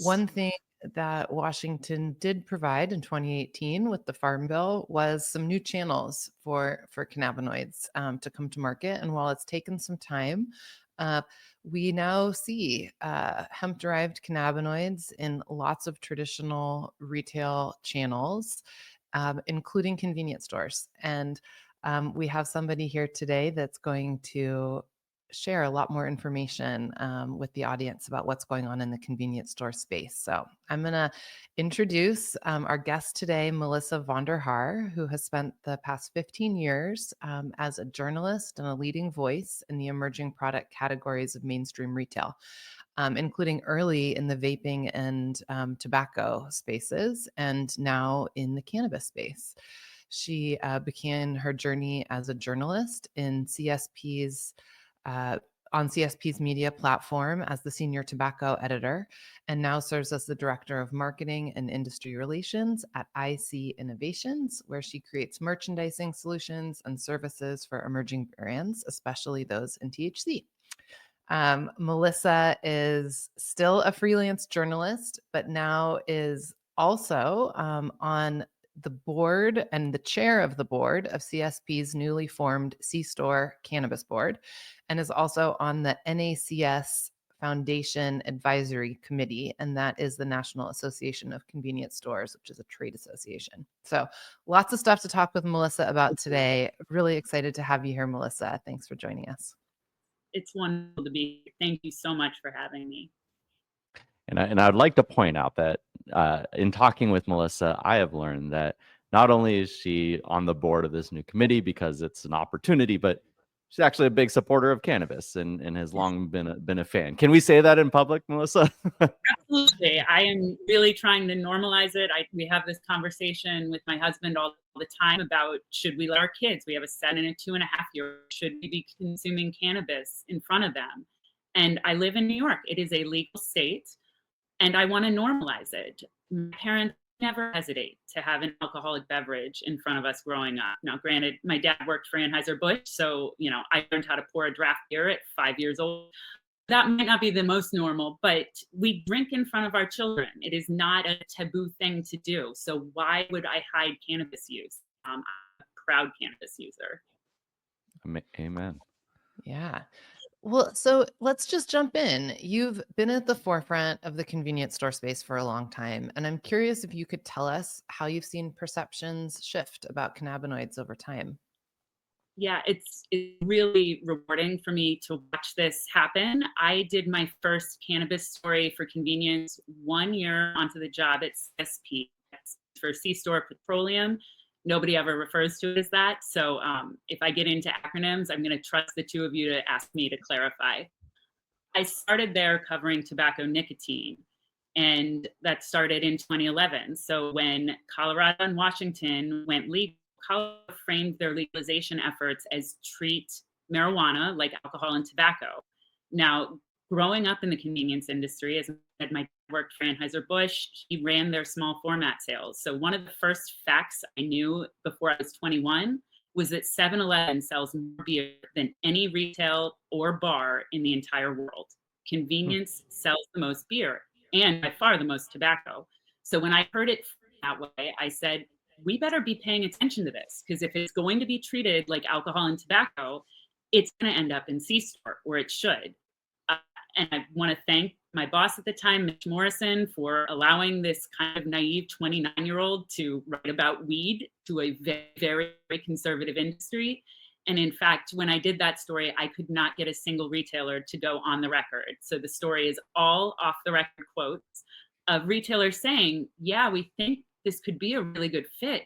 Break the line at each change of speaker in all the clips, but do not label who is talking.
One thing that Washington did provide in 2018 with the Farm Bill was some new channels for cannabinoids to come to market. And while it's taken some time, uh, we now see hemp-derived cannabinoids in lots of traditional retail channels, including convenience stores. And we have somebody here today that's going to share a lot more information with the audience about what's going on in the convenience store space. So I'm going to introduce our guest today, Melissa Vonderhaar, who has spent the past 15 years as a journalist and a leading voice in the emerging product categories of mainstream retail. Including early in the vaping and tobacco spaces, and now in the cannabis space. She began her journey as a journalist in CSP's on CSP's media platform as the senior tobacco editor, and now serves as the director of marketing and industry relations at IC Innovations, where she creates merchandising solutions and services for emerging brands, especially those in THC. Melissa is still a freelance journalist, but now is also on the board and the chair of the board of CSP's newly formed C-Store Cannabis Board, and is also on the NACS Foundation Advisory Committee, and that is the National Association of Convenience Stores, which is a trade association. So lots of stuff to talk with Melissa about today. Really excited to have you here, Melissa. Thanks for joining us.
It's wonderful to be here. Thank you so much for having me.
And I'd like to point out that in talking with Melissa, I have learned that not only is she on the board of this new committee because it's an opportunity, but she's actually a big supporter of cannabis and has long been a fan. Can we say that in public, Melissa?
Absolutely. I am really trying to normalize it. We have this conversation with my husband all the time about, should we let our kids, we have a 7 and a 2.5-year, should we be consuming cannabis in front of them? And I live in New York. It is a legal state, and I want to normalize it. My parents never hesitate to have an alcoholic beverage in front of us growing up. Now, granted, my dad worked for Anheuser-Busch, so, I learned how to pour a draft beer at 5 years old. That might not be the most normal, but we drink in front of our children. It is not a taboo thing to do. So why would I hide cannabis use? I'm a proud cannabis user.
Amen.
Yeah. Well, so let's just jump in. You've been at the forefront of the convenience store space for a long time, and I'm curious if you could tell us how you've seen perceptions shift about cannabinoids over time.
Yeah, it's really rewarding for me to watch this happen. I did my first cannabis story for convenience 1 year onto the job at CSP, for C-Store Petroleum. Nobody ever refers to it as that. So if I get into acronyms, I'm going to trust the two of you to ask me to clarify. I started there covering tobacco nicotine, and that started in 2011. So when Colorado and Washington went legal, Colorado framed their legalization efforts as treat marijuana like alcohol and tobacco. Now, growing up in the convenience industry, as I said, my dad worked for Anheuser-Busch, he ran their small format sales. So one of the first facts I knew before I was 21 was that 7-Eleven sells more beer than any retail or bar in the entire world. Convenience sells the most beer and by far the most tobacco. So when I heard it that way, I said, we better be paying attention to this, because if it's going to be treated like alcohol and tobacco, it's going to end up in C-Store, or it should. And I want to thank my boss at the time, Mitch Morrison, for allowing this kind of naive 29-year-old to write about weed to a very, very, very conservative industry. And in fact, when I did that story, I could not get a single retailer to go on the record. So the story is all off the record quotes of retailers saying, yeah, we think this could be a really good fit,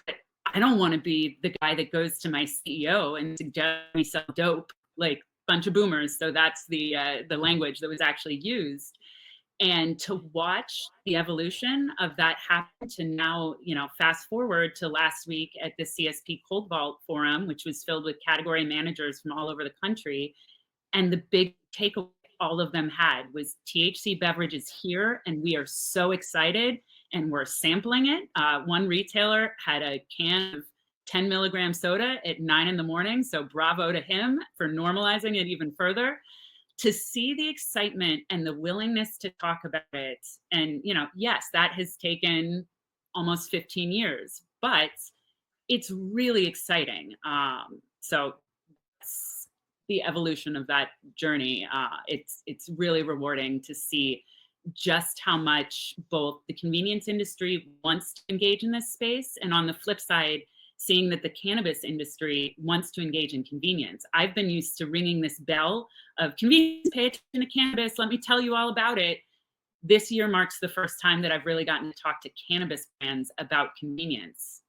but I don't want to be the guy that goes to my CEO and suggests we sell dope like a bunch of boomers. So that's the language that was actually used. And to watch the evolution of that happen to now, fast forward to last week at the CSP Cold Vault Forum, which was filled with category managers from all over the country. And the big takeaway all of them had was THC Beverage is here, and we are so excited, and we're sampling it. One retailer had a can of 10 milligram soda at 9 in the morning. So bravo to him for normalizing it even further. to see the excitement and the willingness to talk about it, and yes, that has taken almost 15 years, but it's really exciting. So that's the evolution of that journey. It's really rewarding to see just how much both the convenience industry wants to engage in this space, and on the flip side, seeing that the cannabis industry wants to engage in convenience. I've been used to ringing this bell of convenience, pay attention to cannabis, let me tell you all about it. This year marks the first time that I've really gotten to talk to cannabis brands about convenience.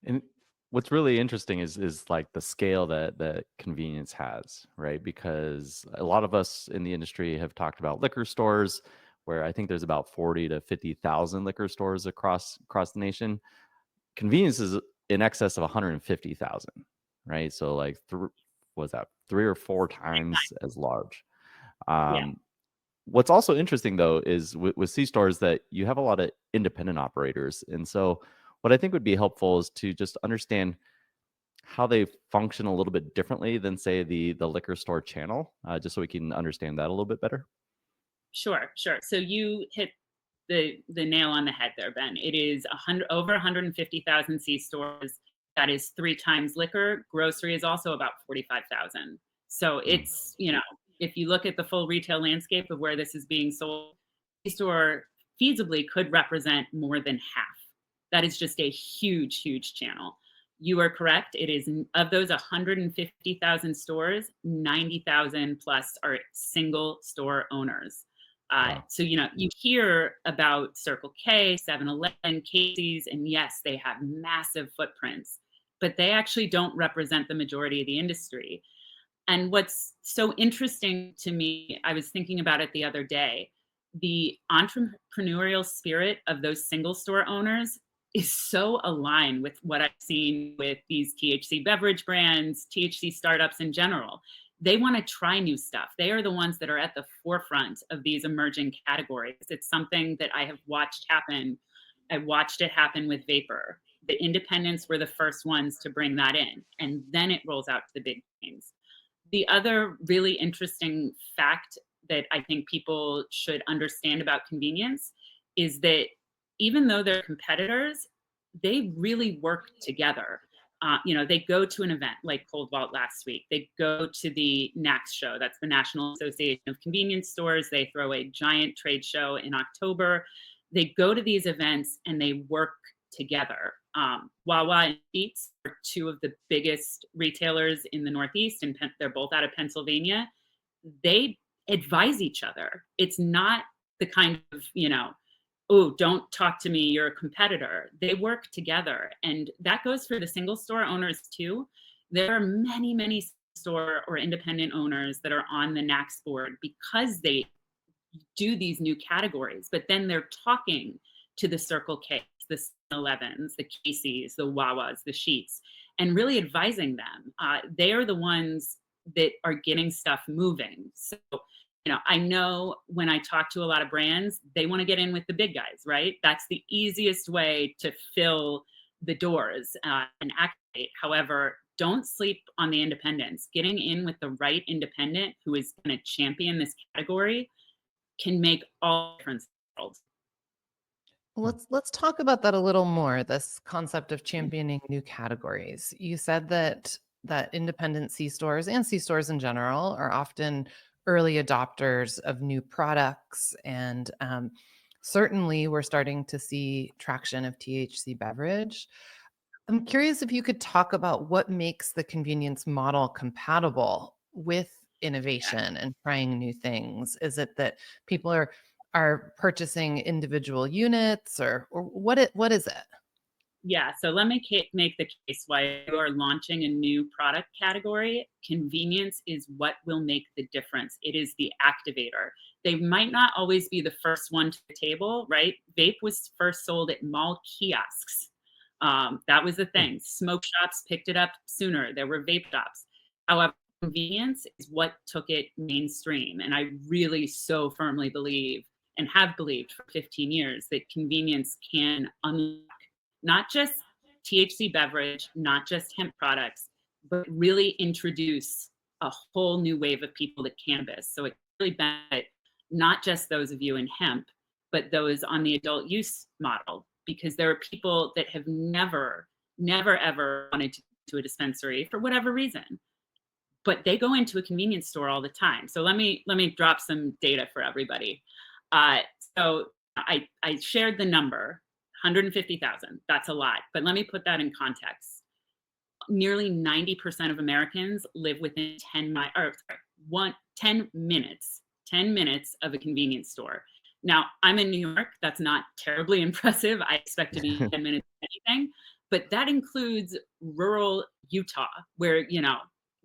And what's really interesting is like the scale that convenience has, right? Because a lot of us in the industry have talked about liquor stores, where I think there's about 40 to 50,000 liquor stores across the nation. Convenience is in excess of 150,000, right? So like was that 3 or 4 times as large?
Yeah.
Um, what's also interesting though is with C stores that you have a lot of independent operators, and so what I think would be helpful is to just understand how they function a little bit differently than say the liquor store channel, just so we can understand that a little bit better.
Sure, sure. So you hit the nail on the head there, Ben. It is over 150,000 C stores. That is 3 times liquor. Grocery is also about 45,000. So
Mm.
it's, if you look at the full retail landscape of where this is being sold, C store feasibly could represent more than half. That is just a huge, huge channel. You are correct. It is, of those 150,000 stores, 90,000 plus are single store owners.
Wow.
So, you hear about Circle K, 7-Eleven, Casey's, and yes, they have massive footprints, but they actually don't represent the majority of the industry. And what's so interesting to me, I was thinking about it the other day, the entrepreneurial spirit of those single store owners is so aligned with what I've seen with these THC beverage brands, THC startups in general. They want to try new stuff. They are the ones that are at the forefront of these emerging categories. It's something that I have watched happen. I watched it happen with vapor. The independents were the first ones to bring that in, and then it rolls out to the big chains. The other really interesting fact that I think people should understand about convenience is that even though they're competitors, they really work together. They go to an event like Cold Vault last week. They go to the NACS show. That's the National Association of Convenience Stores. They throw a giant trade show in October. They go to these events and they work together. Wawa and Beats are 2 of the biggest retailers in the Northeast, and they're both out of Pennsylvania. They advise each other. It's not the kind of, oh, don't talk to me, you're a competitor. They work together. And that goes for the single store owners too. There are many, many store or independent owners that are on the NACS board because they do these new categories, but then they're talking to the Circle K's, the 7-Elevens, the Casey's, the Wawas, the Sheets, and really advising them. They are the ones that are getting stuff moving. So, I know when I talk to a lot of brands, they want to get in with the big guys, right? That's the easiest way to fill the doors and activate. However, don't sleep on the independents. Getting in with the right independent who is going to champion this category can make all the difference in the world.
Let's talk about that a little more, this concept of championing new categories. You said that independent C stores and C stores in general are often early adopters of new products, and certainly we're starting to see traction of THC beverage. I'm curious if you could talk about what makes the convenience model compatible with innovation and trying new things. Is it that people are purchasing individual units, or what is it?
Yeah, so let me make the case why you are launching a new product category. Convenience is what will make the difference. It is the activator. They might not always be the first one to the table, right? Vape was first sold at mall kiosks. That was the thing. Smoke shops picked it up sooner. There were vape shops. However, convenience is what took it mainstream. And I really so firmly believe and have believed for 15 years that convenience can unlock not just THC beverage, not just hemp products, but really introduce a whole new wave of people to cannabis. So it really benefit not just those of you in hemp, but those on the adult use model, because there are people that have never, never, ever wanted to go to a dispensary for whatever reason, but they go into a convenience store all the time. So let me drop some data for everybody. Uh, so I shared the number, 150,000. That's a lot, but let me put that in context. Nearly 90% of Americans live within 10 minutes of a convenience store. Now, I'm in New York. That's not terribly impressive. I expect to be 10 minutes of anything, but that includes rural Utah, where,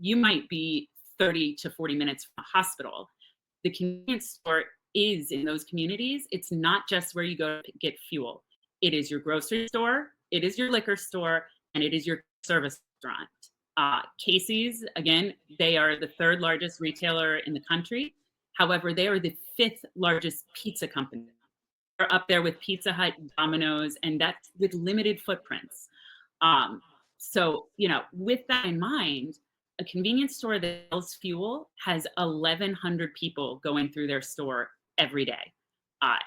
you might be 30 to 40 minutes from a hospital. The convenience store is in those communities. It's not just where you go to get fuel. It is your grocery store, it is your liquor store, and it is your service restaurant. Casey's, again, they are the third largest retailer in the country. However, they are the fifth largest pizza company. They're up there with Pizza Hut, Domino's, and that's with limited footprints. So, with that in mind, a convenience store that sells fuel has 1,100 people going through their store every day.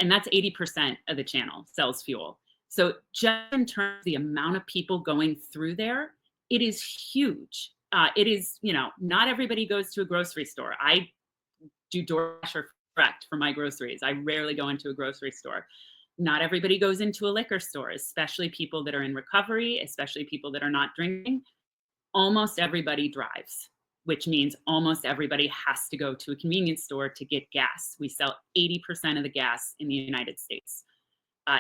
And that's 80% of the channel sells fuel. So just in terms of the amount of people going through there, it is huge. It is, not everybody goes to a grocery store. I do DoorDash or Direct for my groceries. I rarely go into a grocery store. Not everybody goes into a liquor store, especially people that are in recovery, especially people that are not drinking. Almost everybody drives, which means almost everybody has to go to a convenience store to get gas. We sell 80% of the gas in the United States.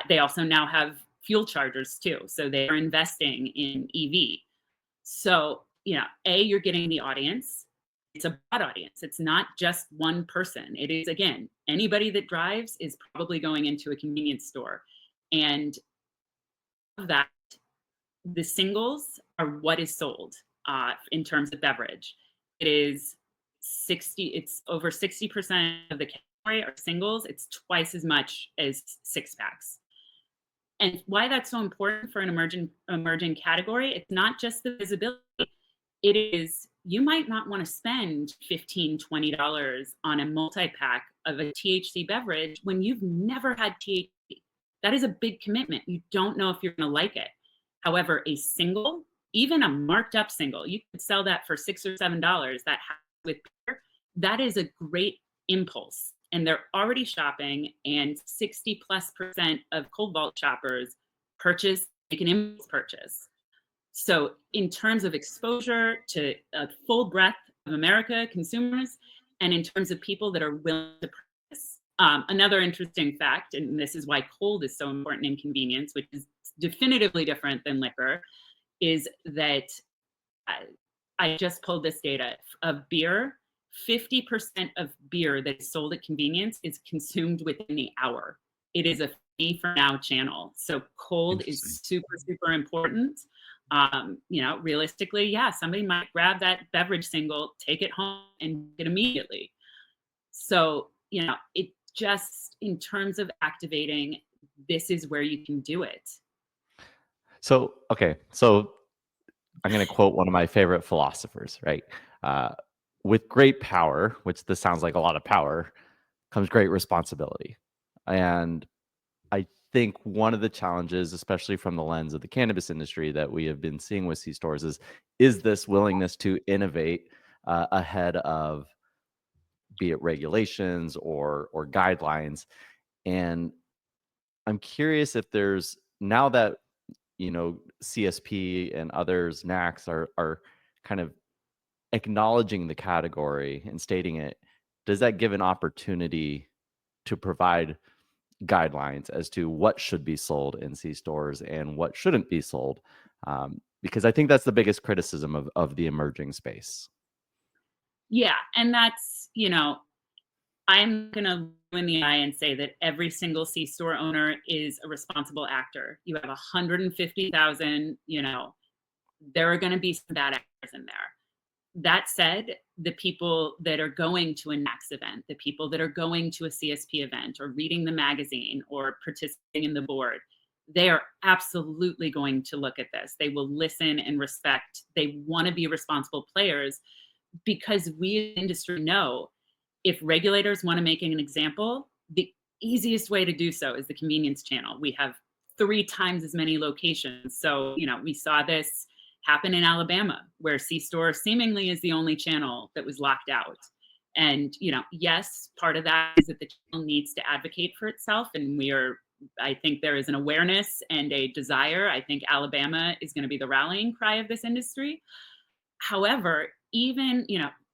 They also now have fuel chargers too. So they are investing in EV. So, you're getting the audience. It's a broad audience. It's not just one person. It is, again, anybody that drives is probably going into a convenience store. And that the singles are what is sold in terms of beverage. It's over 60% of the category are singles. It's twice as much as six packs. And why that's so important for an emerging category, it's not just the visibility. It is, you might not want to spend $15, $20 on a multi-pack of a THC beverage when you've never had THC. That is a big commitment. You don't know if you're going to like it. However, a single, even a marked up single, you could sell that for $6 or $7. That with beer, that is a great impulse. And they're already shopping, and 60+% of Cold Vault shoppers make an impulse purchase. So in terms of exposure to a full breadth of America consumers, and in terms of people that are willing to purchase, another interesting fact, and this is why cold is so important in convenience, which is definitively different than liquor, is that I just pulled this data of beer. 50% of beer that is sold at convenience is consumed within the hour. It is a fee for now channel. So cold is super, super important. Realistically, somebody might grab that beverage single, take it home, and get it immediately. So, it just, in terms of activating, this is where you can do it.
So, okay. So I'm going to quote one of my favorite philosophers, right? With great power, which this sounds like a lot of power, comes great responsibility. And I think one of the challenges, especially from the lens of the cannabis industry that we have been seeing with C-stores, is this willingness to innovate ahead of, be it regulations or guidelines. And I'm curious if there's, now that, CSP and others, NACs are kind of acknowledging the category and stating it, does that give an opportunity to provide guidelines as to what should be sold in C-stores and what shouldn't be sold? Because I think that's the biggest criticism of the emerging space.
Yeah, and that's, I'm going to look in the eye and say that every single C-store owner is a responsible actor. You have 150,000, there are going to be some bad actors in there. That said, the people that are going to a NACS event, the people that are going to a CSP event or reading the magazine or participating in the board, they are absolutely going to look at this. They will listen and respect. They want to be responsible players, because we in the industry know if regulators want to make an example, the easiest way to do so is the convenience channel. We have 3 times as many locations. So, we saw this happen in Alabama, where C-store seemingly is the only channel that was locked out. And, yes, part of that is that the channel needs to advocate for itself. And I think there is an awareness and a desire. I think Alabama is going to be the rallying cry of this industry. However, even,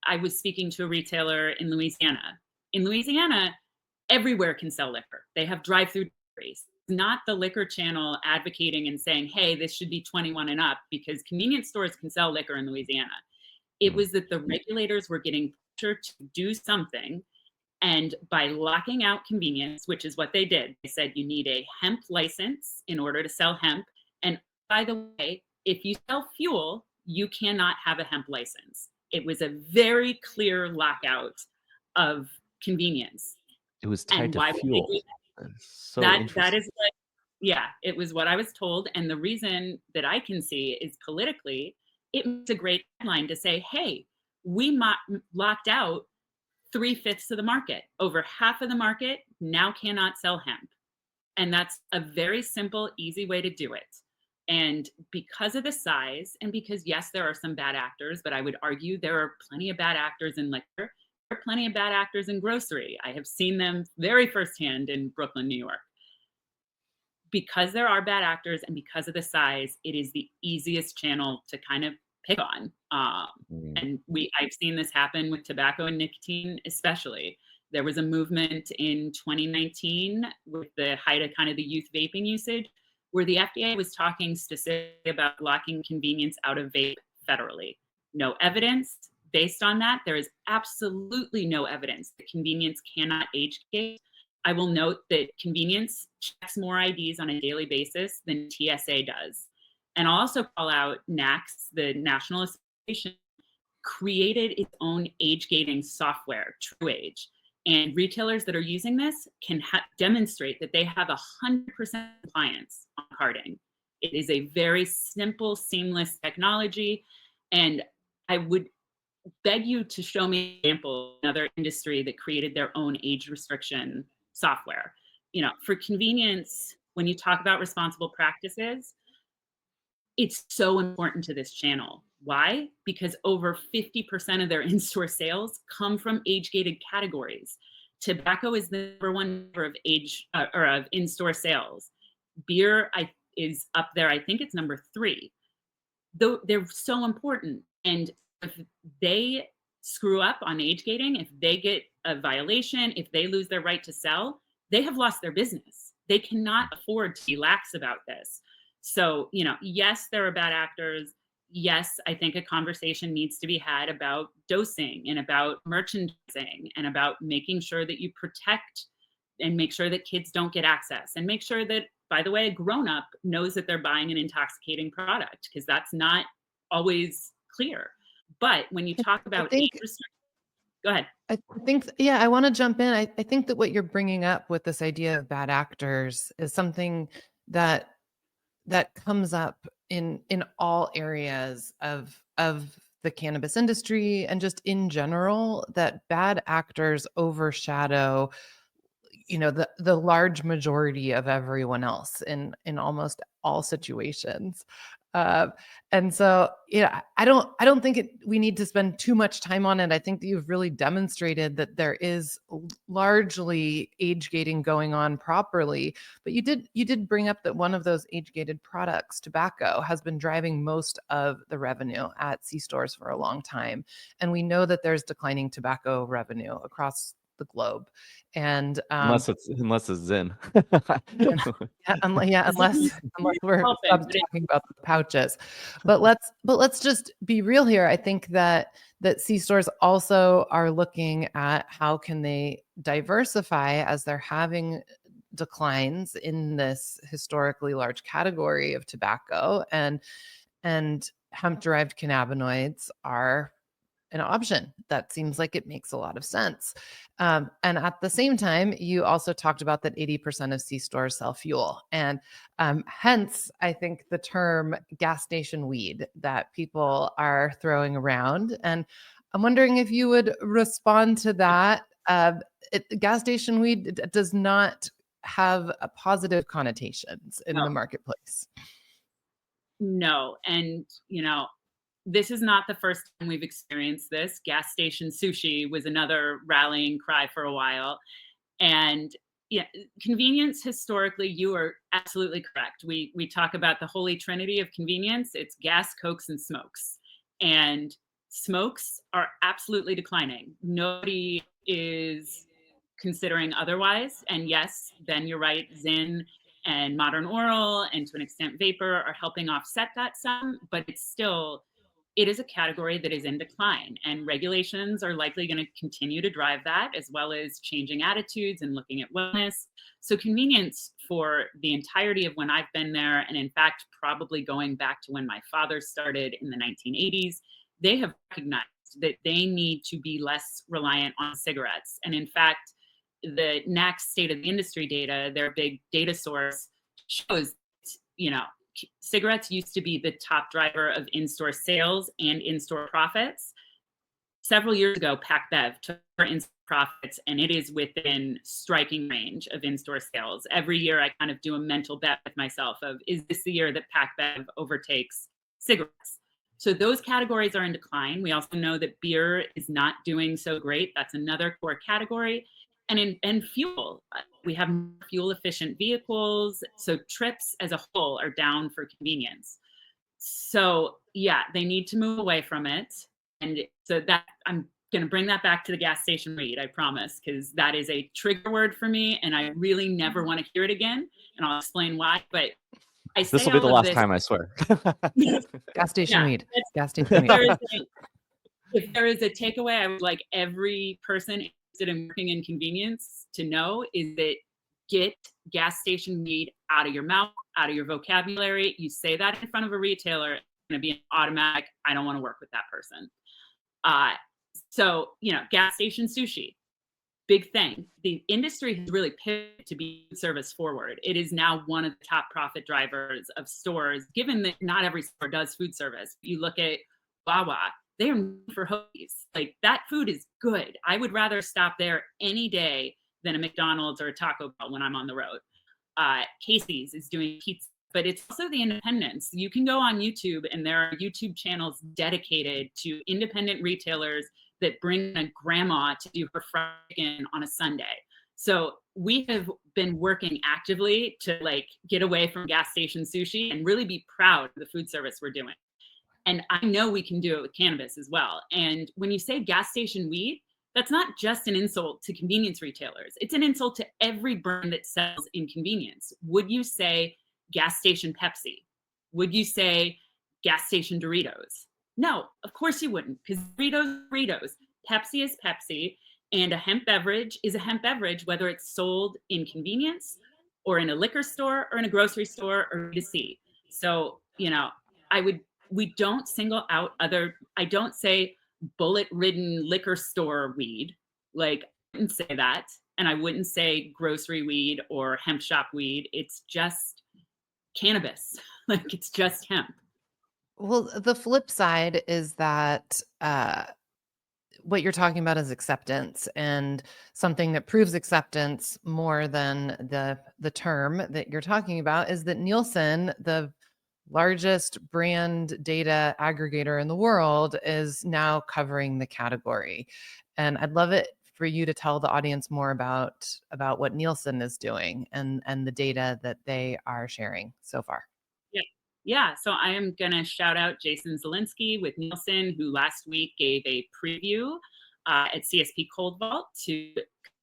I was speaking to a retailer in Louisiana. In Louisiana, everywhere can sell liquor. They have drive-through deliveries. Not the liquor channel advocating and saying, hey, this should be 21 and up, because convenience stores can sell liquor in Louisiana. It was that the regulators were getting pressure to do something. And by locking out convenience, which is what they did, they said you need a hemp license in order to sell hemp. And by the way, if you sell fuel, you cannot have a hemp license. It was a very clear lockout of convenience.
It was tied to fuel. So
that
interesting.
is what, it was what I was told. And the reason that I can see is politically, it makes a great headline to say, hey, we locked out 3/5 of the market. Over half of the market now cannot sell hemp. And that's a very simple, easy way to do it. And because of the size, and because, yes, there are some bad actors, but I would argue there are plenty of bad actors in liquor. There are plenty of bad actors in grocery. I have seen them very firsthand in Brooklyn, New York. Because there are bad actors and because of the size, it is the easiest channel to kind of pick on. And I've seen this happen with tobacco and nicotine, especially. There was a movement in 2019 with the height of kind of the youth vaping usage, where the FDA was talking specifically about blocking convenience out of vape federally. No evidence based on that. There is absolutely no evidence that convenience cannot age gate. I will note that convenience checks more IDs on a daily basis than TSA does. And I'll also call out NACS, the National Association, created its own age gating software, TruAge. And retailers that are using this can demonstrate that they have 100% compliance on carding. It is a very simple, seamless technology. And I would beg you to show me an example of another industry that created their own age restriction software. For convenience, when you talk about responsible practices, it's so important to this channel. Why? Because over 50% of their in-store sales come from age-gated categories. Tobacco is the number one number of of in-store sales. Beer is up there. I think it's number 3. Though they're so important. And if they screw up on age gating, if they get a violation, if they lose their right to sell, they have lost their business. They cannot afford to be lax about this. So, yes, there are bad actors. Yes, I think a conversation needs to be had about dosing and about merchandising and about making sure that you protect and make sure that kids don't get access, and make sure that, by the way, a grown-up knows that they're buying an intoxicating product, because that's not always clear. But when you talk about age restriction, go ahead.
I think, I want to jump in. I think that what you're bringing up with this idea of bad actors is something that comes up in all areas of the cannabis industry and just in general, that bad actors overshadow the large majority of everyone else in almost all situations. And so, I don't think we need to spend too much time on it. I think that you've really demonstrated that there is largely age gating going on properly. But you did bring up that one of those age gated products, tobacco, has been driving most of the revenue at C-stores for a long time. And we know that there's declining tobacco revenue across the globe. And
unless it's Zyn.
unless we're talking about the pouches. But let's just be real here. I think that C-stores also are looking at how can they diversify as they're having declines in this historically large category of tobacco, and hemp-derived cannabinoids are an option. That seems like it makes a lot of sense. And at the same time, you also talked about that 80% of C-stores sell fuel. And hence, I think the term gas station weed that people are throwing around. And I'm wondering if you would respond to that. Gas station weed does not have a positive connotations in
No.
the marketplace.
No. And, this is not the first time we've experienced this. Gas station sushi was another rallying cry for a while. And yeah, convenience historically, you are absolutely correct. We talk about the holy trinity of convenience. It's gas, cokes, and smokes. And smokes are absolutely declining. Nobody is considering otherwise. And yes, then you're right, Zyn and modern oral and to an extent vapor are helping offset that some, but it is a category that is in decline, and regulations are likely going to continue to drive that, as well as changing attitudes and looking at wellness. So convenience for the entirety of when I've been there, and in fact, probably going back to when my father started in the 1980s, they have recognized that they need to be less reliant on cigarettes. And in fact, the NACS State of the Industry data, their big data source, shows, cigarettes used to be the top driver of in-store sales and in-store profits. Several years ago, Pac Bev took our in-store profits, and it is within striking range of in-store sales. Every year, I kind of do a mental bet with myself of, is this the year that Pac Bev overtakes cigarettes? So those categories are in decline. We also know that beer is not doing so great. That's another core category. And fuel, we have fuel efficient vehicles. So trips as a whole are down for convenience. So yeah, they need to move away from it. And so that I'm going to bring that back to the gas station weed, I promise, because that is a trigger word for me. And I really never want to hear it again. And I'll explain why. But I say
This will be the
all of
last
this-
time, I swear.
Gas station
Yeah,
weed. Gas station weed.
if there is a takeaway, I would like every person interested in working in convenience to know is that get gas station weed out of your mouth, out of your vocabulary. You say that in front of a retailer, it's going to be an automatic, I don't want to work with that person. So, gas station sushi, big thing. The industry has really pivoted to be food service forward. It is now one of the top profit drivers of stores, given that not every store does food service. You look at Wawa, they are known for hoagies. Like, that food is good. I would rather stop there any day than a McDonald's or a Taco Bell when I'm on the road. Casey's is doing pizza, but it's also the independents. You can go on YouTube, and there are YouTube channels dedicated to independent retailers that bring a grandma to do her fried chicken on a Sunday. So we have been working actively to get away from gas station sushi and really be proud of the food service we're doing. And I know we can do it with cannabis as well. And when you say gas station weed, that's not just an insult to convenience retailers. It's an insult to every brand that sells in convenience. Would you say gas station Pepsi? Would you say gas station Doritos? No, of course you wouldn't, because Doritos, Pepsi is Pepsi, and a hemp beverage is a hemp beverage, whether it's sold in convenience or in a liquor store or in a grocery store or B2C. So, we don't single out I don't say bullet-ridden liquor store weed. I wouldn't say that. And I wouldn't say grocery weed or hemp shop weed. It's just cannabis. It's just hemp.
Well, the flip side is that what you're talking about is acceptance, and something that proves acceptance more than the term that you're talking about is that Nielsen, the largest brand data aggregator in the world, is now covering the category. And I'd love it for you to tell the audience more about what Nielsen is doing and the data that they are sharing so far.
Yeah, so I am going to shout out Jason Zielinski with Nielsen, who last week gave a preview at CSP Cold Vault to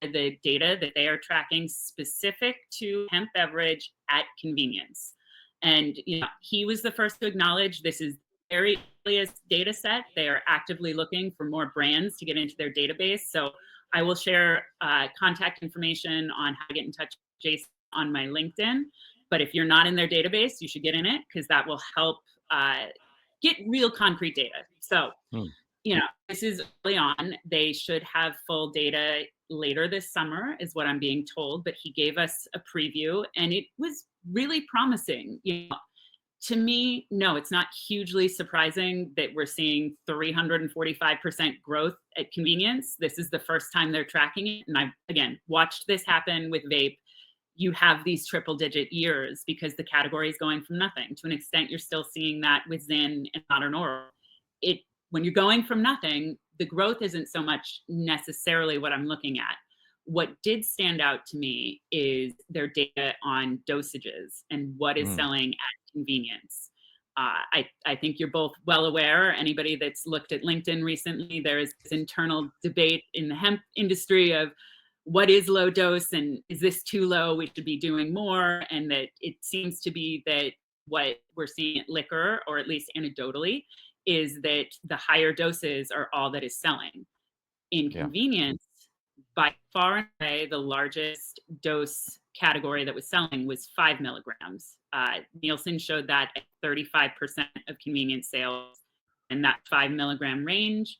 the data that they are tracking specific to hemp beverage at convenience. And he was the first to acknowledge this is the very earliest data set. They are actively looking for more brands to get into their database. So I will share contact information on how to get in touch with Jason on my LinkedIn. But if you're not in their database, you should get in it, because that will help get real concrete data. So, this is early on. They should have full data later this summer, is what I'm being told. But he gave us a preview, and it was really promising. To me, no, it's not hugely surprising that we're seeing 345% growth at convenience. This is the first time they're tracking it. And I've, again, watched this happen with vape. You have these triple digit years because the category is going from nothing. To an extent, you're still seeing that with Zyn and modern oral. When you're going from nothing, the growth isn't so much necessarily what I'm looking at. What did stand out to me is their data on dosages and what is selling at convenience. I think you're both well aware, anybody that's looked at LinkedIn recently, there is this internal debate in the hemp industry of what is low dose and is this too low, we should be doing more, and that it seems to be that what we're seeing at liquor, or at least anecdotally, is that the higher doses are all that is selling. In convenience, by far and away, the largest dose category that was selling was 5 milligrams. Nielsen showed that at 35% of convenience sales in that 5 milligram range.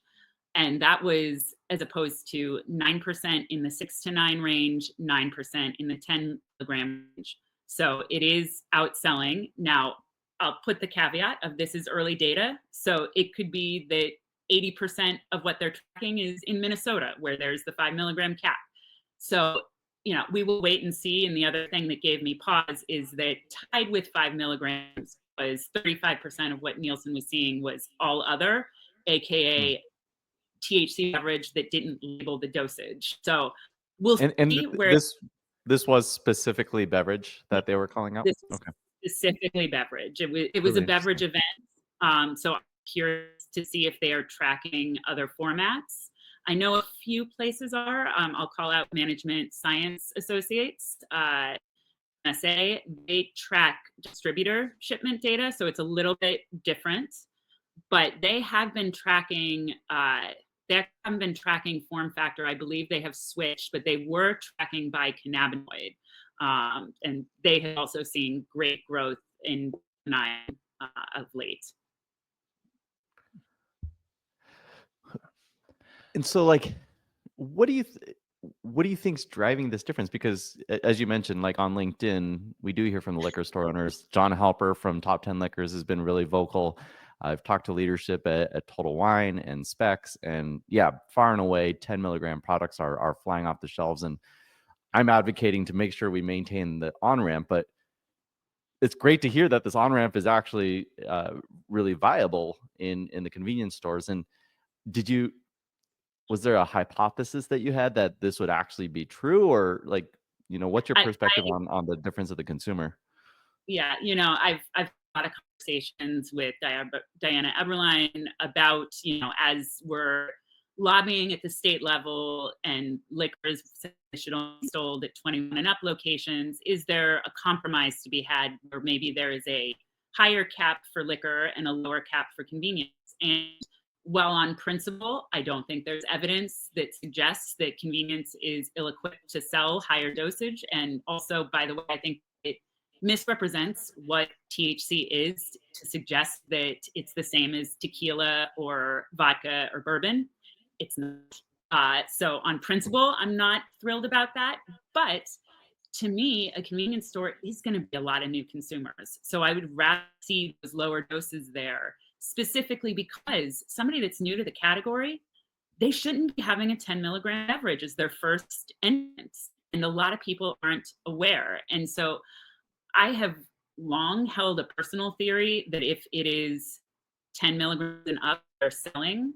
And that was as opposed to 9% in the 6 to 9 range, 9% in the 10 milligram range. So it is outselling. Now, I'll put the caveat of this is early data. So it could be that 80% of what they're tracking is in Minnesota, where there's the 5 milligram cap. So, we will wait and see. And the other thing that gave me pause is that tied with 5 milligrams was 35% of what Nielsen was seeing was all other, AKA THC beverage that didn't label the dosage. So we'll see where
this was specifically beverage that they were calling out.
This
Okay.
Specifically beverage. It was
Really
a beverage event. So I'm curious to see if they are tracking other formats. I know a few places are. I'll call out Management Science Associates. NSA, they track distributor shipment data, so it's a little bit different. But they have been tracking. They haven't been tracking form factor. I believe they have switched, but they were tracking by cannabinoid. And they have also seen great growth in 9 of late.
And so, what do you think's driving this difference? Because as you mentioned, like on LinkedIn, we do hear from the liquor store owners. John Halper from Top 10 Liquors has been really vocal. I've talked to leadership at Total Wine and Specs, and far and away, 10 milligram products are flying off the shelves. And I'm advocating to make sure we maintain the on-ramp, but it's great to hear that this on-ramp is actually really viable in the convenience stores. And was there a hypothesis that you had that this would actually be true, or what's your perspective on the difference of the consumer?
Yeah, I've had a lot of conversations with Diana Eberlein about, as we're lobbying at the state level and liquors should only be sold at 21 and up locations, is there a compromise to be had where maybe there is a higher cap for liquor and a lower cap for convenience? And while on principle, I don't think there's evidence that suggests that convenience is ill-equipped to sell higher dosage. And also, by the way, I think it misrepresents what THC is to suggest that it's the same as tequila or vodka or bourbon. It's not. So on principle, I'm not thrilled about that. But to me, a convenience store is going to be a lot of new consumers. So I would rather see those lower doses there, specifically because somebody that's new to the category, they shouldn't be having a 10 milligram beverage as their first entrance. And a lot of people aren't aware. And so I have long held a personal theory that if it is 10 milligrams and up they're selling,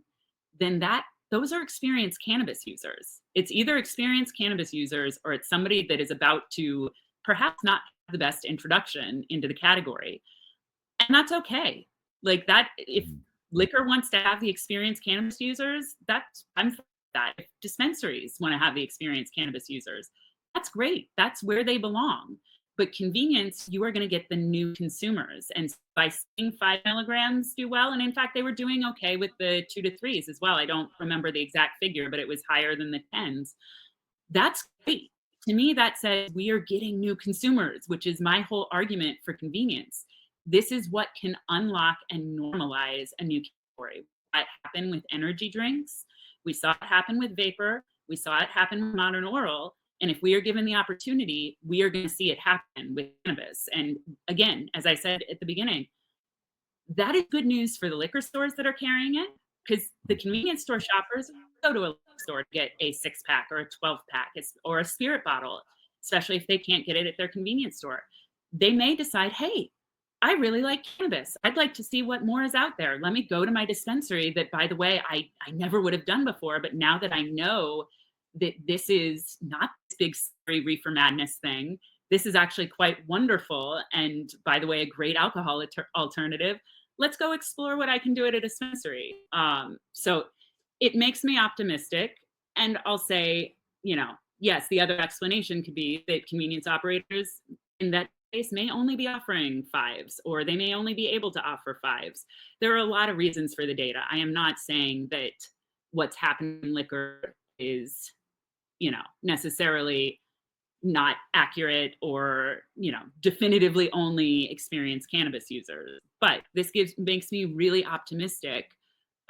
then those are experienced cannabis users. It's either experienced cannabis users or it's somebody that is about to perhaps not have the best introduction into the category. And that's okay. Like that, if liquor wants to have the experienced cannabis users, I'm for that. If dispensaries want to have the experienced cannabis users, that's great. That's where they belong. But convenience, you are going to get the new consumers. And by seeing 5 milligrams do well, and in fact, they were doing okay with the 2 to 3s as well. I don't remember the exact figure, but it was higher than the 10s. That's great. To me, that says we are getting new consumers, which is my whole argument for convenience. This is what can unlock and normalize a new category. That happened with energy drinks. We saw it happen with vapor. We saw it happen with modern oral. And if we are given the opportunity, we are going to see it happen with cannabis. And again, as I said at the beginning, that is good news for the liquor stores that are carrying it, because the convenience store shoppers go to a liquor store to get a 6-pack or a 12-pack or a spirit bottle, especially if they can't get it at their convenience store. They may decide, hey, I really like cannabis. I'd like to see what more is out there. Let me go to my dispensary that, by the way, I never would have done before. But now that I know that this is not this big, scary reefer madness thing, this is actually quite wonderful. And by the way, a great alcohol alternative. Let's go explore what I can do at a dispensary. So it makes me optimistic. And I'll say, yes, the other explanation could be that convenience operators in that case may only be offering 5s, or they may only be able to offer 5s. There are a lot of reasons for the data. I am not saying that what's happening in liquor is, necessarily not accurate or, definitively only experienced cannabis users. But this makes me really optimistic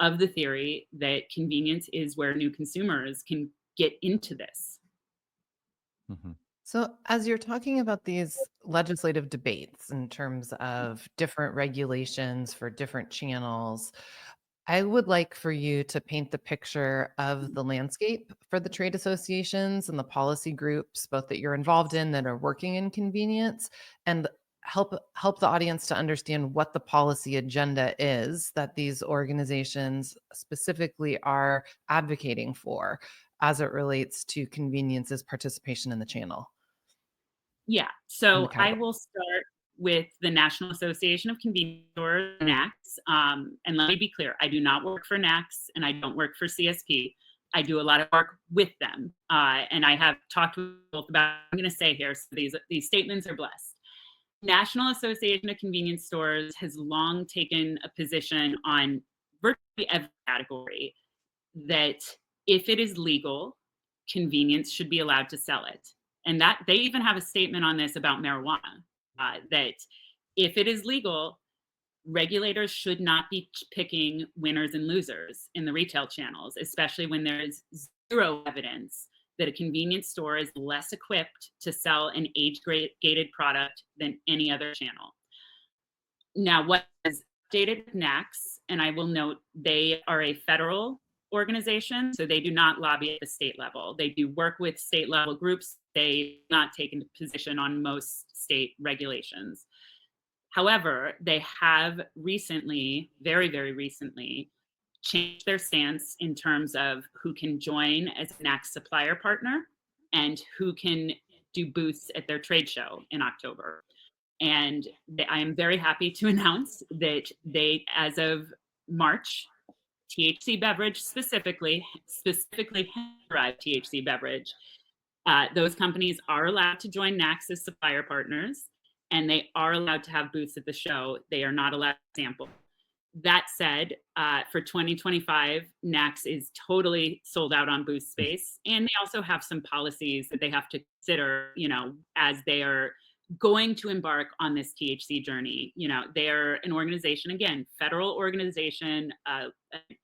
of the theory that convenience is where new consumers can get into this.
Mhm.
So, as you're talking about these legislative debates in terms of different regulations for different channels, I would like for you to paint the picture of the landscape for the trade associations and the policy groups, both that you're involved in that are working in convenience, and help the audience to understand what the policy agenda is that these organizations specifically are advocating for as it relates to convenience's participation in the channel,
Yeah.
in the
So I
category.
will start with the National Association of Convenience Stores, NACS. And let me be clear, I do not work for NACS and I don't work for CSP. I do a lot of work with them. And I have talked with both about, I'm going to say here, so these statements are blessed. National Association of Convenience Stores has long taken a position on virtually every category that if it is legal, convenience should be allowed to sell it. And that they even have a statement on this about marijuana, that if it is legal, regulators should not be picking winners and losers in the retail channels, especially when there is zero evidence that a convenience store is less equipped to sell an age-gated product than any other channel. Now, what is updated with NACS, and I will note they are a federal organization, so they do not lobby at the state level. They do work with state level groups. They not take a position on most state regulations. However, they have recently, very, very recently, changed their stance in terms of who can join as a NACS supplier partner and who can do booths at their trade show in October. And I am very happy to announce that they, as of March, THC Beverage specifically Hemp-Derived THC Beverage, those companies are allowed to join NACS as supplier partners, and they are allowed to have booths at the show. They are not allowed to sample. That said, for 2025, NACS is totally sold out on booth space, and they also have some policies that they have to consider, as they are going to embark on this THC journey. They're an organization, again, federal organization, an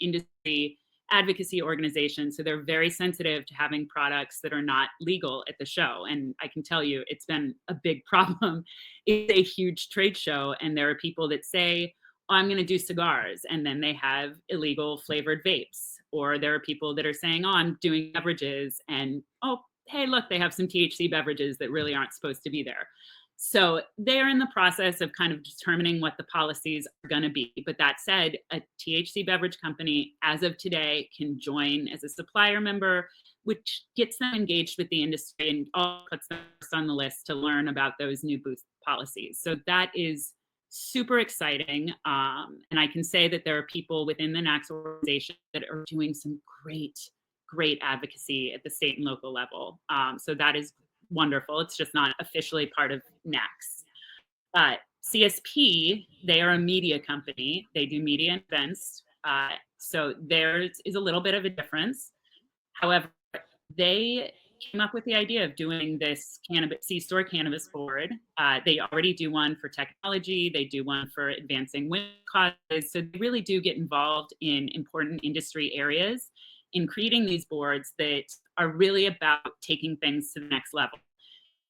industry advocacy organization. So they're very sensitive to having products that are not legal at the show. And I can tell you, it's been a big problem. It's a huge trade show. And there are people that say, oh, I'm going to do cigars. And then they have illegal flavored vapes. Or there are people that are saying, oh, I'm doing beverages. And, oh, hey, look, they have some THC beverages that really aren't supposed to be there. So they are in the process of kind of determining what the policies are going to be. But that said, a THC beverage company, as of today, can join as a supplier member, which gets them engaged with the industry and all puts them on the list to learn about those new booth policies. So that is super exciting. And I can say that there are people within the NACS organization that are doing some great advocacy at the state and local level. So that is wonderful. It's just not officially part of NACS. CSP, they are a media company. They do media and events. So theirs is a little bit of a difference. However, they came up with the idea of doing this C-store cannabis board. They already do one for technology. They do one for advancing women's causes. So they really do get involved in important industry areas in creating these boards that are really about taking things to the next level.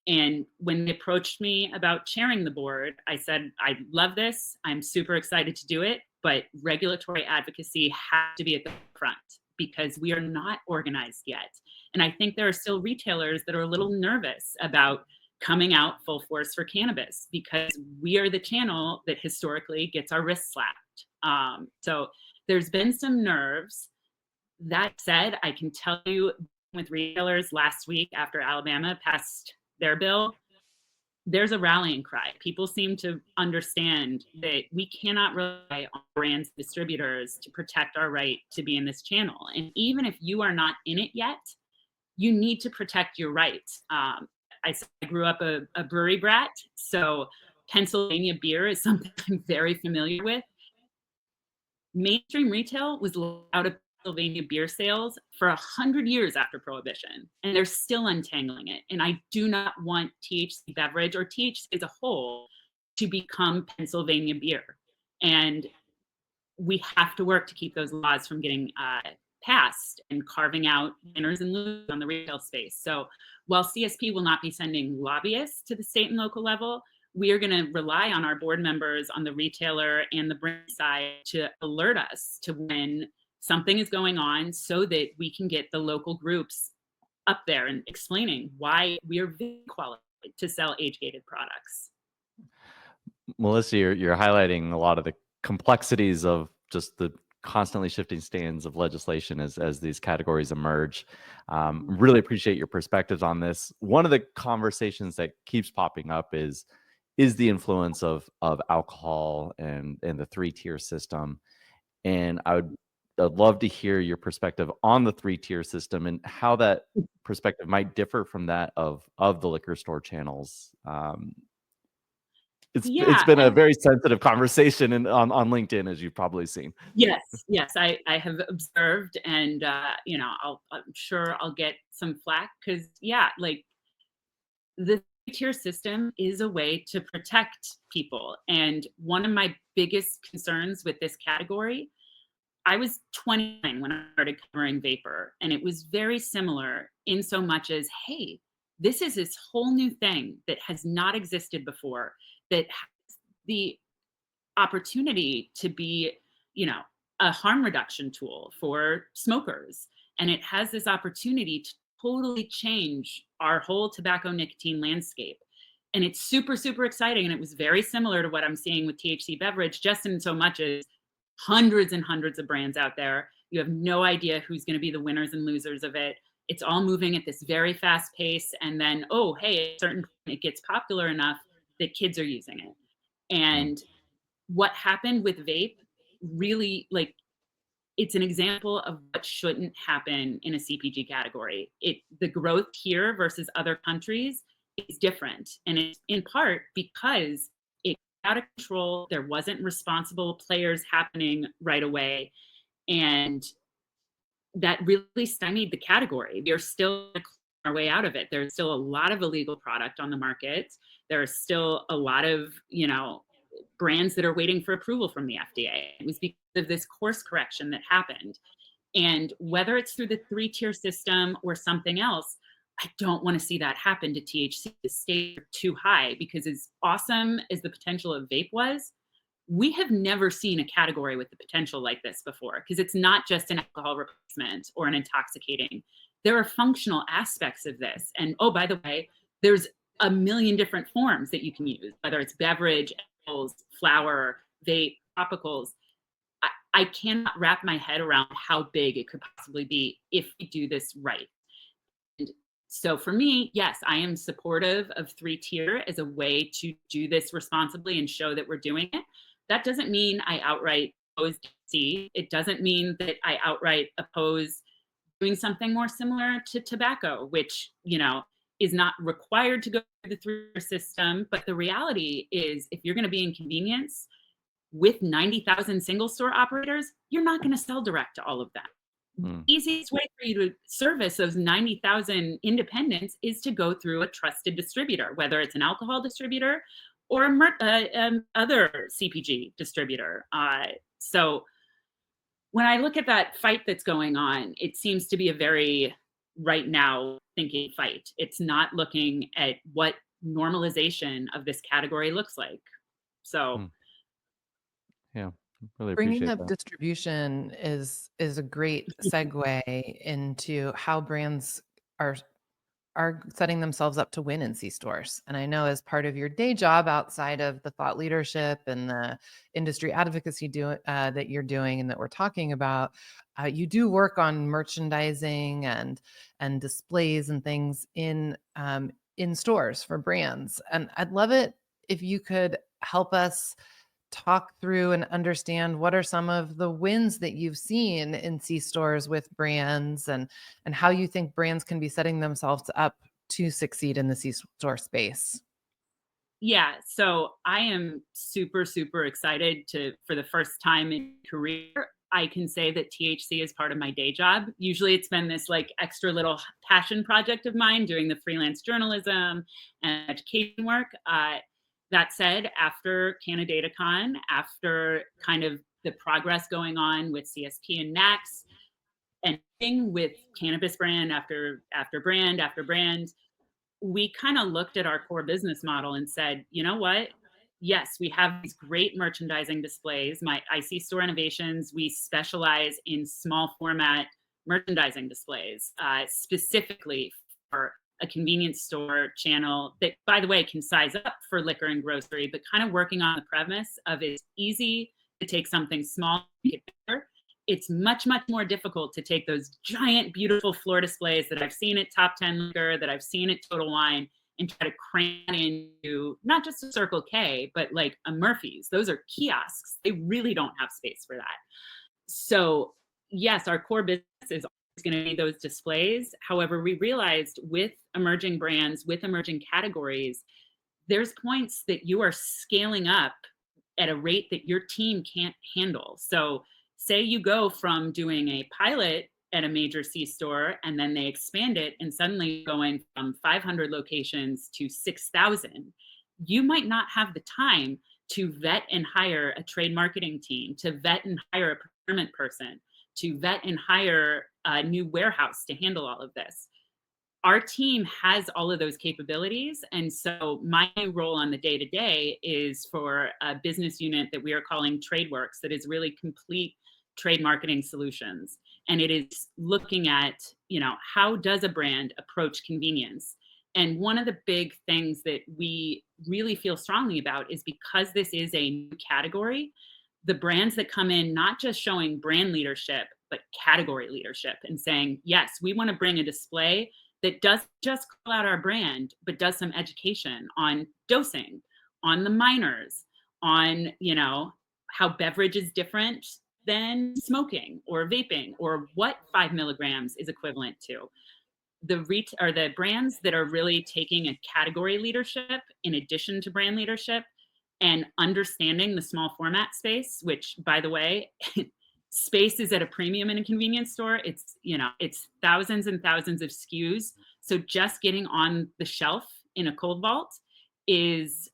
And when they approached me about chairing the board, I said, I love this. I'm super excited to do it, but regulatory advocacy has to be at the front because we are not organized yet. And I think there are still retailers that are a little nervous about coming out full force for cannabis because we are the channel that historically gets our wrists slapped. So there's been some nerves. That said, I can tell you with retailers last week after Alabama passed their bill, there's a rallying cry. People seem to understand that we cannot rely on brands, distributors to protect our right to be in this channel. And even if you are not in it yet, you need to protect your rights. I grew up a brewery brat, so Pennsylvania beer is something I'm very familiar with. Mainstream retail was out of Pennsylvania beer sales for 100 years after Prohibition, and they're still untangling it. And I do not want THC beverage or THC as a whole to become Pennsylvania beer. And we have to work to keep those laws from getting passed and carving out winners and losers on the retail space. So while CSP will not be sending lobbyists to the state and local level, we are going to rely on our board members on the retailer and the brand side to alert us to when something is going on so that we can get the local groups up there and explaining why we are very qualified to sell age-gated products.
Melissa, you're highlighting a lot of the complexities of just the constantly shifting stands of legislation as these categories emerge. Really appreciate your perspectives on this. One of the conversations that keeps popping up is the influence of alcohol and the 3-tier system. And I'd love to hear your perspective on the 3-tier system and how that perspective might differ from that of the liquor store channels. It's been a very sensitive conversation on LinkedIn, as you've probably seen.
Yes, I have observed, and I'm sure I'll get some flack because like the tier system is a way to protect people. And one of my biggest concerns with this category, I was 29 when I started covering vapor, and it was very similar in so much as, hey, this is this whole new thing that has not existed before, that has the opportunity to be, a harm reduction tool for smokers. And it has this opportunity to totally change our whole tobacco nicotine landscape. And it's super, super exciting. And it was very similar to what I'm seeing with THC beverage, just in so much as hundreds and hundreds of brands out there. You have no idea who's going to be the winners and losers of it. It's all moving at this very fast pace. And then, oh, hey, at a certain point, it gets popular enough that kids are using it. And what happened with vape really, like, it's an example of what shouldn't happen in a CPG category. The growth here versus other countries is different. And it's in part because it got out of control. There wasn't responsible players happening right away. And that really stymied the category. We are still our way out of it. There's still a lot of illegal product on the market. There are still a lot of, brands that are waiting for approval from the FDA. It was because of this course correction that happened. And whether it's through the 3-tier system or something else, I don't want to see that happen to THC. The stakes are too high, because as awesome as the potential of vape was, we have never seen a category with the potential like this before, because it's not just an alcohol replacement or an intoxicating. There are functional aspects of this. And oh, by the way, there's a million different forms that you can use, whether it's beverage, flower, vape, topicals. I cannot wrap my head around how big it could possibly be if we do this right. And so for me, yes, I am supportive of 3-tier as a way to do this responsibly and show that we're doing it. That doesn't mean I outright oppose DC. It doesn't mean that I outright oppose doing something more similar to tobacco, which, is not required to go through the 3-tier system. But the reality is, if you're going to be in convenience with 90,000 single store operators, you're not going to sell direct to all of them. The easiest way for you to service those 90,000 independents is to go through a trusted distributor, whether it's an alcohol distributor or other CPG distributor. So when I look at that fight that's going on, it seems to be a very right now thinking fight. It's not looking at what normalization of this category looks like. So
Hmm. Yeah, really
Bringing
appreciate
up
that.
distribution is a great segue into how brands are are setting themselves up to win in C-stores. And I know as part of your day job outside of the thought leadership and the industry advocacy that you're doing and that we're talking about, you do work on merchandising and displays and things in stores for brands. And I'd love it if you could help us talk through and understand what are some of the wins that you've seen in C-stores with brands and how you think brands can be setting themselves up to succeed in the C-store space.
yeah, so I am super, super excited to, for the first time in my career, I can say that THC is part of my day job. Usually it's been this like extra little passion project of mine doing the freelance journalism and education work. That said, after CanadaCon, after kind of the progress going on with CSP and NACS, and with cannabis brand after brand, we kind of looked at our core business model and said, you know what? Yes, we have these great merchandising displays. My IC Store Innovations, we specialize in small format merchandising displays, specifically for a convenience store channel that, by the way, can size up for liquor and grocery, but kind of working on the premise of it's easy to take something small, make it better. It's much, much more difficult to take those giant, beautiful floor displays that I've seen at Top 10 Liquor, that I've seen at Total Wine, and try to cram into not just a Circle K, but like a Murphy's. Those are kiosks. They really don't have space for that. So, yes, our core business is always going to be those displays. However, we realized with emerging brands, with emerging categories, there's points that you are scaling up at a rate that your team can't handle. So, say you go from doing a pilot at a major C store and then they expand it and suddenly going from 500 locations to 6,000, you might not have the time to vet and hire a trade marketing team, to vet and hire a procurement person, to vet and hire a new warehouse to handle all of this. Our team has all of those capabilities. And so my role on the day to day is for a business unit that we are calling TradeWorks, that is really complete trade marketing solutions. And it is looking at, you know, how does a brand approach convenience? And one of the big things that we really feel strongly about is because this is a new category, the brands that come in not just showing brand leadership, but category leadership and saying, yes, we want to bring a display that doesn't just call out our brand, but does some education on dosing, on the minors, on, you know, how beverage is different than smoking or vaping, or what 5 milligrams is equivalent to. The brands that are really taking a category leadership in addition to brand leadership and understanding the small format space, which, by the way, space is at a premium in a convenience store. It's, you know, it's thousands and thousands of SKUs. So just getting on the shelf in a cold vault is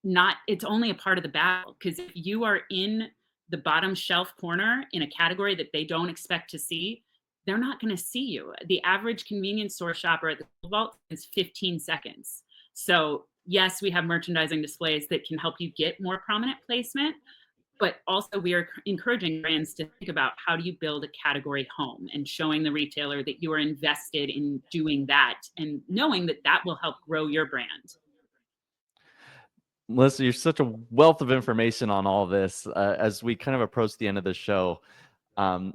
not, it's only a part of the battle. Because if you are in the bottom shelf corner in a category that they don't expect to see, they're not going to see you. The average convenience store shopper at the cold vault is 15 seconds. So yes, we have merchandising displays that can help you get more prominent placement, but also we are encouraging brands to think about how do you build a category home and showing the retailer that you are invested in doing that and knowing that that will help grow your brand.
Melissa, you're such a wealth of information on all this. As we kind of approach the end of the show, um,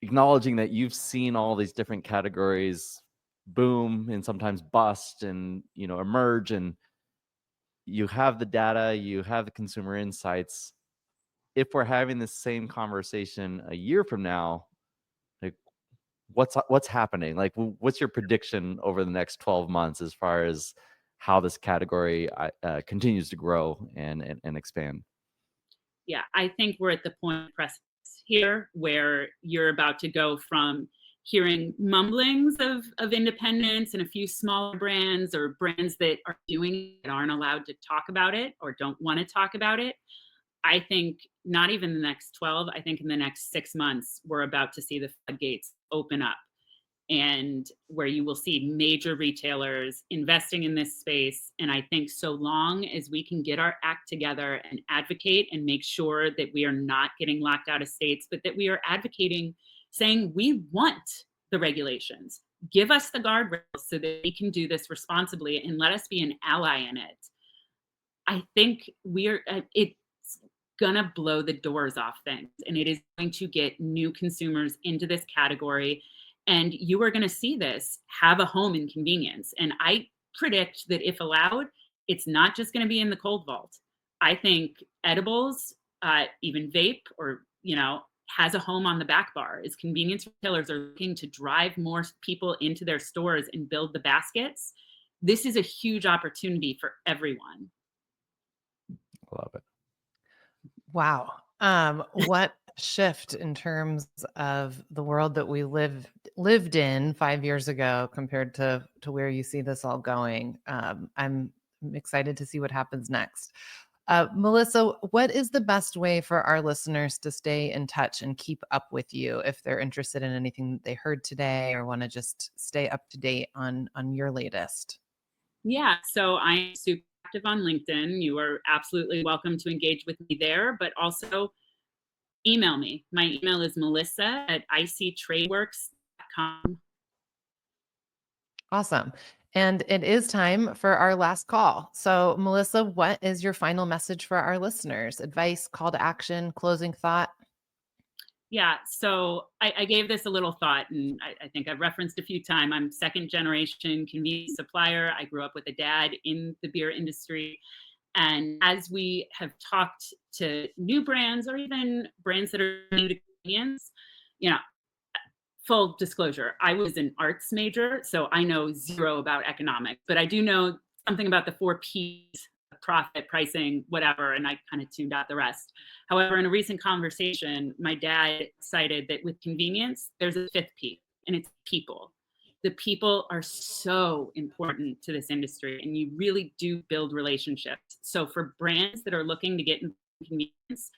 acknowledging that you've seen all these different categories boom and sometimes bust and, you know, emerge, and you have the data, you have the consumer insights. If we're having the same conversation a year from now, like what's happening? Like, what's your prediction over the next 12 months as far as how this category continues to grow and expand?
Yeah, I think we're at the point of precipice here where you're about to go from hearing mumblings of independence and a few smaller brands or brands that are doing it that aren't allowed to talk about it or don't want to talk about it. I think not even the next 12, I think in the next 6 months, we're about to see the floodgates open up. and where you will see major retailers investing in this space. And I think so long as we can get our act together and advocate and make sure that we are not getting locked out of states, but that we are advocating, saying we want the regulations, give us the guardrails so that we can do this responsibly and let us be an ally in it. I think it's gonna blow the doors off things, and it is going to get new consumers into this category. And you are gonna see this have a home in convenience. And I predict that if allowed, it's not just gonna be in the cold vault. I think edibles, even vape, or has a home on the back bar. As convenience retailers are looking to drive more people into their stores and build the baskets, this is a huge opportunity for everyone.
Love it.
Wow. What shift in terms of the world that we lived in 5 years ago compared to where you see this all going. I'm excited to see what happens next. Melissa, what is the best way for our listeners to stay in touch and keep up with you if they're interested in anything that they heard today or want to just stay up to date on your latest?
Yeah, so I'm super active on LinkedIn. You are absolutely welcome to engage with me there, but also email me. My email is melissa@ictradeworks.com.
Awesome. And it is time for our last call. So, Melissa, what is your final message for our listeners? Advice, call to action, closing thought?
Yeah, so I gave this a little thought, and I think I've referenced a few times. I'm second generation convenience supplier. I grew up with a dad in the beer industry. And as we have talked to new brands or even brands that are new to convenience, you know, full disclosure, I was an arts major, so I know zero about economics, but I do know something about the 4 Ps: profit, pricing, whatever, and I kind of tuned out the rest. However, in a recent conversation, my dad cited that with convenience, there's a 5th P, and it's people. The people are so important to this industry, and you really do build relationships. So for brands that are looking to get in convenience,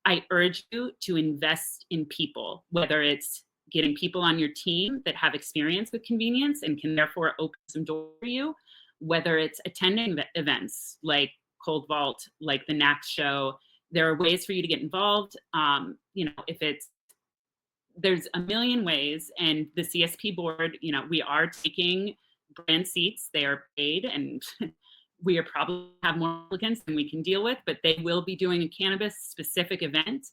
I urge you to invest in people, whether it's getting people on your team that have experience with convenience and can therefore open some doors for you, whether it's attending events like Cold Vault, like the NACS show. There are ways for you to get involved. If there's a million ways, and the CSP board, we are taking brand seats. They are paid, and we are probably have more applicants than we can deal with, but they will be doing a cannabis specific event.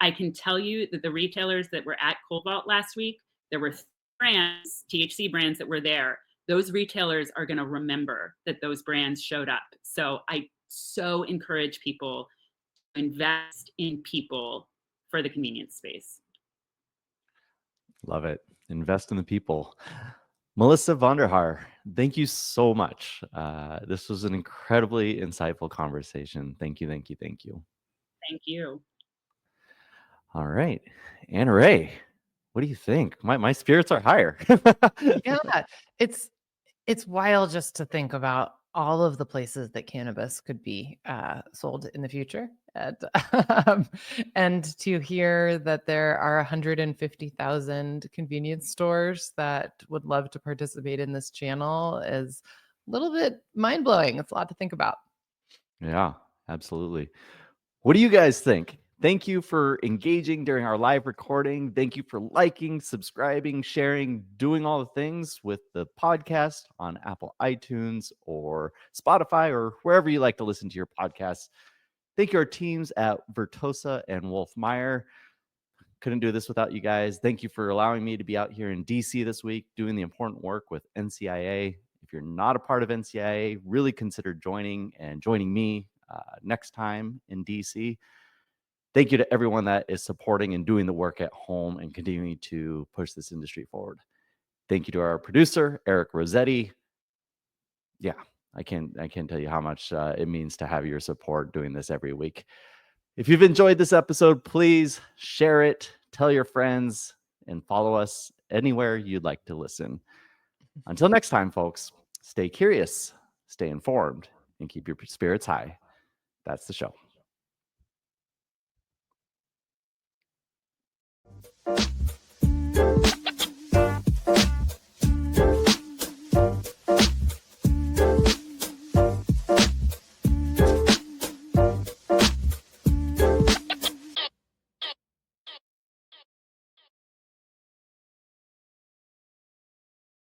I can tell you that the retailers that were at Cold Vault last week, there were brands, THC brands, that were there. Those retailers are going to remember that those brands showed up. So I so encourage people to invest in people for the convenience space.
Love it. Invest in the people. Melissa VonderHaar, thank you so much. This was an incredibly insightful conversation. Thank you, thank you, thank you.
Thank you.
All right. Anna Ray, what do you think? My spirits are higher.
Yeah, it's wild just to think about all of the places that cannabis could be sold in the future. And to hear that there are 150,000 convenience stores that would love to participate in this channel is a little bit mind-blowing. It's a lot to think about.
Yeah, absolutely. What do you guys think? Thank you for engaging during our live recording. Thank you for liking, subscribing, sharing, doing all the things with the podcast on Apple iTunes or Spotify or wherever you like to listen to your podcasts. Thank you, our teams at Vertosa and Wolf Meyer. Couldn't do this without you guys. Thank you for allowing me to be out here in DC this week doing the important work with NCIA. If you're not a part of NCIA, really consider joining me next time in DC. Thank you to everyone that is supporting and doing the work at home and continuing to push this industry forward. Thank you to our producer, Eric Rossetti. Yeah, I can't tell you how much it means to have your support doing this every week. If you've enjoyed this episode, please share it, tell your friends, and follow us anywhere you'd like to listen. Until next time, folks, stay curious, stay informed, and keep your spirits high. That's the show.